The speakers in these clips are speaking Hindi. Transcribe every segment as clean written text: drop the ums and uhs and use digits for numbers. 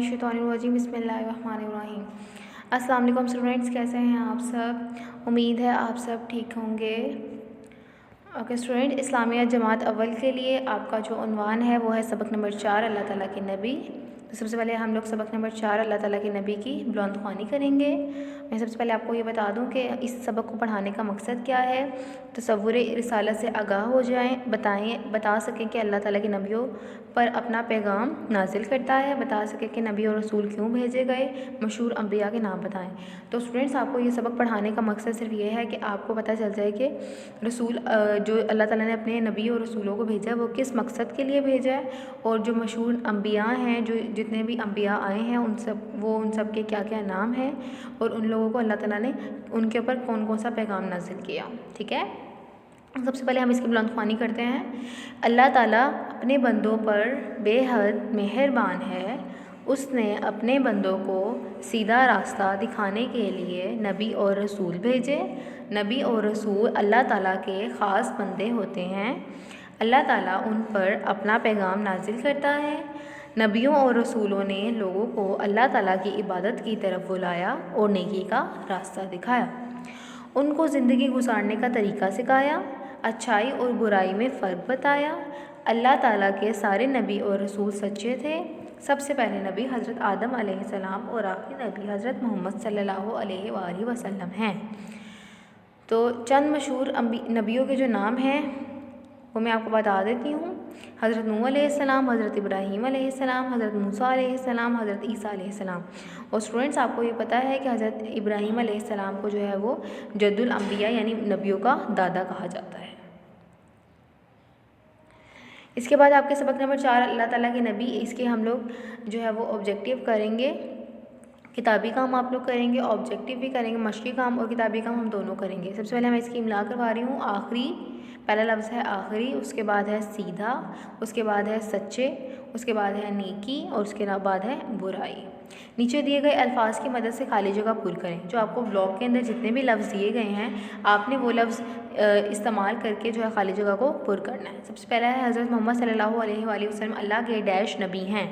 मिनशैतानिर्रजीम बिस्मिल्लाहिर्रहमानिर्रहीम। अस्सलाम वालेकुम स्टूडेंट्स, कैसे हैं आप सब। उम्मीद है आप सब ठीक होंगे। ओके स्टूडेंट, इस्लामिया जमात अव्वल के लिए आपका जो उन्वान है वो है सबक नंबर 4 अल्लाह ताला के नबी। तो सबसे पहले हम लोग सबक नंबर 4 अल्लाह ताला के नबी की बुलंद ख्वानी करेंगे। मैं सबसे पहले आपको ये बता दूं कि इस सबक को पढ़ाने का मकसद क्या है। तसव्वुर रिसालत से आगाह हो जाएं, बता सकें कि अल्लाह ताला के नबियों पर अपना पैगाम नाजिल करता है, बता सकें कि नबी और रसूल क्यों भेजे गए, मशहूर अम्बिया के नाम बताएं। तो स्टूडेंट्स, आपको ये सबक पढ़ाने का मकसद सिर्फ ये है कि आपको पता चल जाए कि रसूल जो अल्लाह ताला ने अपने नबी और रसूलों को भेजा है वो किस मकसद के लिए भेजा है, और जो मशहूर अम्बिया हैं, जो जितने भी अम्बिया आए हैं उन सब के क्या क्या नाम हैं, और उन लोगों को अल्लाह ताला ने उनके ऊपर कौन कौन सा पैगाम नाजिल किया। ठीक है, सबसे पहले हम इसकी बुलंद ख्वानी करते हैं। अल्लाह ताला अपने बंदों पर बेहद मेहरबान है। उसने अपने बंदों को सीधा रास्ता दिखाने के लिए नबी और रसूल भेजे। नबी और रसूल अल्लाह ताला के ख़ास बंदे होते हैं। अल्लाह ताला उन पर अपना पैगाम नाजिल करता है। नबियों और रसूलों ने लोगों को अल्लाह ताला की इबादत की तरफ बुलाया और नेकी का रास्ता दिखाया। उनको ज़िंदगी गुजारने का तरीका सिखाया, अच्छाई और बुराई में फ़र्क बताया। अल्लाह ताला के सारे नबी और रसूल सच्चे थे। सबसे पहले नबी हज़रत आदम अलैहिस्सलाम और आखिरी नबी हज़रत मोहम्मद सल्लल्लाहु अलैहि वसल्लम हैं। तो चंद मशहूर नबियों के जो नाम हैं वो मैं आपको बता देती हूँ। हज़रत नूह अलैहिस्सलाम, हज़रत इब्राहीम अलैहिस्सलाम, हज़रत मूसा अलैहिस्सलाम, हज़रत ईसा अलैहिस्सलाम। और स्टूडेंट्स, आपको ये पता है कि हज़रत इब्राहीम अलैहिस्सलाम को जो है वो जद्दुल अंबिया यानी नबियों का दादा कहा जाता है। इसके बाद आपके सबक नंबर 4 अल्लाह ताला के नबी, इसके हम लोग जो है वो ऑब्जेक्टिव करेंगे। किताबी काम आप लोग करेंगे, ऑब्जेक्टिव भी करेंगे, मशक़ी काम और किताबी काम हम दोनों करेंगे। सबसे पहले मैं इसकी इमला करवा रही हूँ। आखिरी, पहला लफ्ज़ है आखिरी, उसके बाद है सीधा, उसके बाद है सच्चे, उसके बाद है नेकी और उसके बाद है बुराई। नीचे दिए गए अल्फाज की मदद से खाली जगह पुर करें। जो आपको ब्लॉक के अंदर जितने भी लफ्ज़ दिए गए हैं आपने वो लफ्ज़ इस्तेमाल करके जो है खाली जगह को पुर करना है। सबसे पहला है हज़रत मोहम्मद सल्लल्लाहु अलैहि वसल्लम अल्लाह के डैश नबी हैं।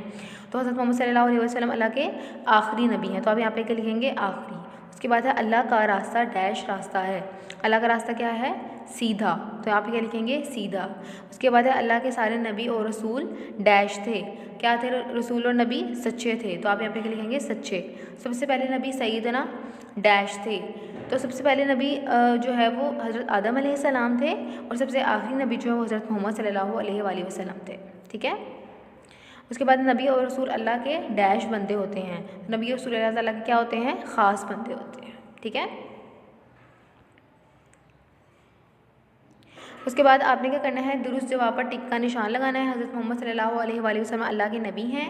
तो हज़रत मोहम्मद सल्लल्लाहु अलैहि वसल्लम अल्लाह के आखिरी नबी हैं, तो आप यहाँ पे क्या लिखेंगे, आखिरी। उसके बाद है अल्लाह का रास्ता डैश रास्ता है। अल्लाह का रास्ता क्या है, सीधा, तो यहाँ पे क्या लिखेंगे, सीधा। उसके बाद है अल्लाह के सारे नबी और रसूल डैश थे। क्या थे, रसूल और नबी सच्चे थे, तो आप यहाँ पे क्या लिखेंगे, सच्चे। सबसे पहले नबी सईदना डैश थे। तो सबसे पहले नबी जो है वो हज़रत आदम अलैहिस्सलाम थे, और सबसे आखिरी नबी जो है वो हज़रत मोहम्मद सल्लल्लाहु अलैहि वसल्लम थे। ठीक है, उसके बाद नबी और रसूल अल्लाह के डैश बंदे होते हैं। नबी और रसूल अल्लाह ताला के क्या होते हैं, ख़ास बंदे होते हैं। ठीक है, उसके बाद आपने क्या करना है, दुरुस्त जवाब पर टिक का निशान लगाना है। हज़रत मोहम्मद सल्लल्लाहु अलैहि वसल्लम अल्लाह के नबी हैं,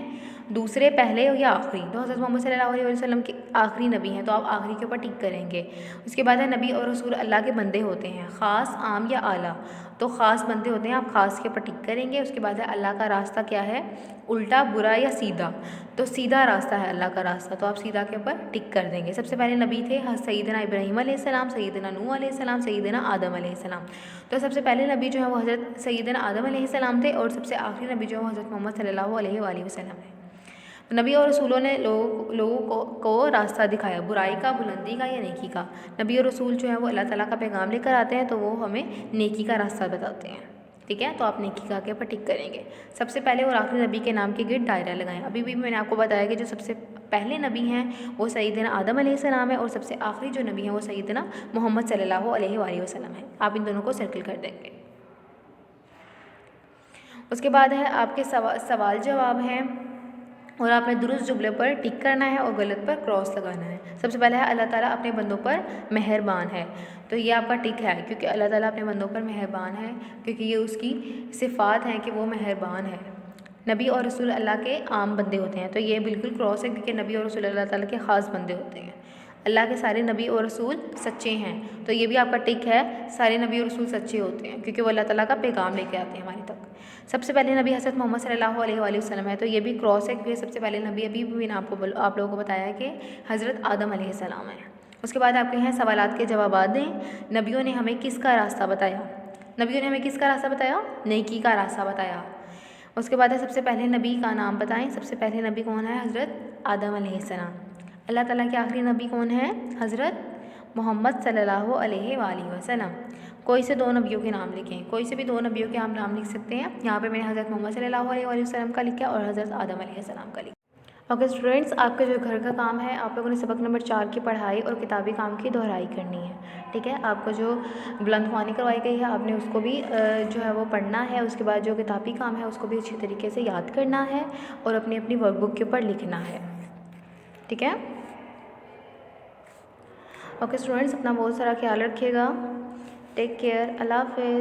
दूसरे, पहले या आखिरी। तो हज़रत मोहम्मद सल्लल्लाहु अलैहि वसल्लम के आखिरी नबी हैं, तो आप आखिरी के ऊपर टिक करेंगे। उसके बाद है नबी और रसूल अल्लाह के बंदे होते हैं, ख़ास, आम या आला। तो ख़ास बंदे होते हैं, आप ख़ास के ऊपर टिक करेंगे। उसके बाद है अल्लाह का रास्ता क्या है, उल्टा, बुरा या सीधा। तो सीधा रास्ता है अल्लाह का रास्ता, तो आप सीधा के ऊपर टिक कर देंगे। सबसे पहले नबी थे सैयदना इब्राहीम अलैहिस्सलाम, सैयदना नूह अलैहिस्सलाम, सैयदना आदम अलैहिस्सलाम। तो सबसे पहले नबी जो है वो हज़रत सैयदना आदम अलैहिस्सलाम थे, और सबसे आखिरी नबी जो है वो हज़रत मोहम्मद सल्लल्लाहु अलैहि वसल्लम है। नबी और रसूलों ने लोगों को रास्ता दिखाया, बुराई का, बुलंदी का या नेकी का। नबी और रसूल जो है वो अल्लाह ताला का पैगाम लेकर आते हैं, तो वो हमें नेकी का रास्ता बताते हैं। ठीक है, तो आप नेकी का के ऊपर टिक करेंगे। सबसे पहले और आखिरी नबी के नाम के गिर्द दायरा लगाएं। अभी भी मैंने आपको बताया कि जो सबसे पहले नबी हैं वो सैयदना आदम अलैहिस्सलाम है, और सबसे आखिरी जो नबी हैं वो सैयदना मोहम्मद सल्लल्लाहु अलैहि वसल्लम है। आप इन दोनों को सर्कल कर देंगे। उसके बाद है आपके सवाल जवाब हैं, और आपने दुरुस्त जुमले पर टिक करना है और गलत पर क्रॉस लगाना है। सबसे पहला है अल्लाह ताला अपने बंदों पर मेहरबान है, तो ये आपका टिक है, क्योंकि अल्लाह ताला अपने बंदों पर मेहरबान है, क्योंकि ये उसकी सिफ़ात हैं कि वो मेहरबान है। नबी और रसूल अल्लाह के आम बंदे होते हैं, तो ये बिल्कुल क्रॉस है, क्योंकि नबी और रसूल अल्लाह ताला के ख़ास बंदे होते हैं। अल्लाह के सारे नबी और रसूल सच्चे हैं, तो ये भी आपका टिक है, सारे नबी और रसूल सच्चे होते हैं, क्योंकि वो अल्लाह ताला का पैगाम लेके आते हैं हमारे तक। सबसे पहले नबी हज़रत मोहम्मद सल्लल्लाहु अलैहि वसल्लम है, तो ये भी क्रॉस है, क्योंकि सबसे पहले नबी अभी भी मैंने आप लोगों को बताया है कि हज़रत आदम अलैहिस्सलाम है। उसके बाद आपके हैं सवालात के जवाब दें। नबियों ने हमें किसका रास्ता बताया, नबियों ने हमें किसका रास्ता बताया, नेकी का रास्ता बताया। उसके बाद है सबसे पहले नबी का नाम बताएं। सबसे पहले नबी कौन है? हज़रत आदम अलैहिस्सलाम। अल्लाह ताला के आखिरी नबी कौन है? हज़रत मोहम्मद सल्लल्लाहु अलैहि वसल्लम। कोई से दो नबियों के नाम लिखें, कोई से भी दो नबियों के आप नाम लिख सकते हैं। यहाँ पे मैंने हज़रत मोहम्मद सल्लल्लाहु अलैहि वसल्लम का लिखा और हज़रत आदम अलैहिस्सलाम का लिखा। ओके स्टूडेंट्स, आपका जो घर का काम है, आप लोगों ने सबक नंबर 4 की पढ़ाई और किताबी काम की दोहराई करनी है। ठीक है, आपको जो बुलंदख्वानी करवाई गई है आपने उसको भी जो है वो पढ़ना है। उसके बाद जो किताबी काम है उसको भी अच्छी तरीके से याद करना है और अपनी अपनी वर्कबुक के ऊपर लिखना है। ठीक है, ओके स्टूडेंट्स, अपना बहुत सारा ख्याल रखिएगा। टेक केयर, अल्लाह हाफ़िज़।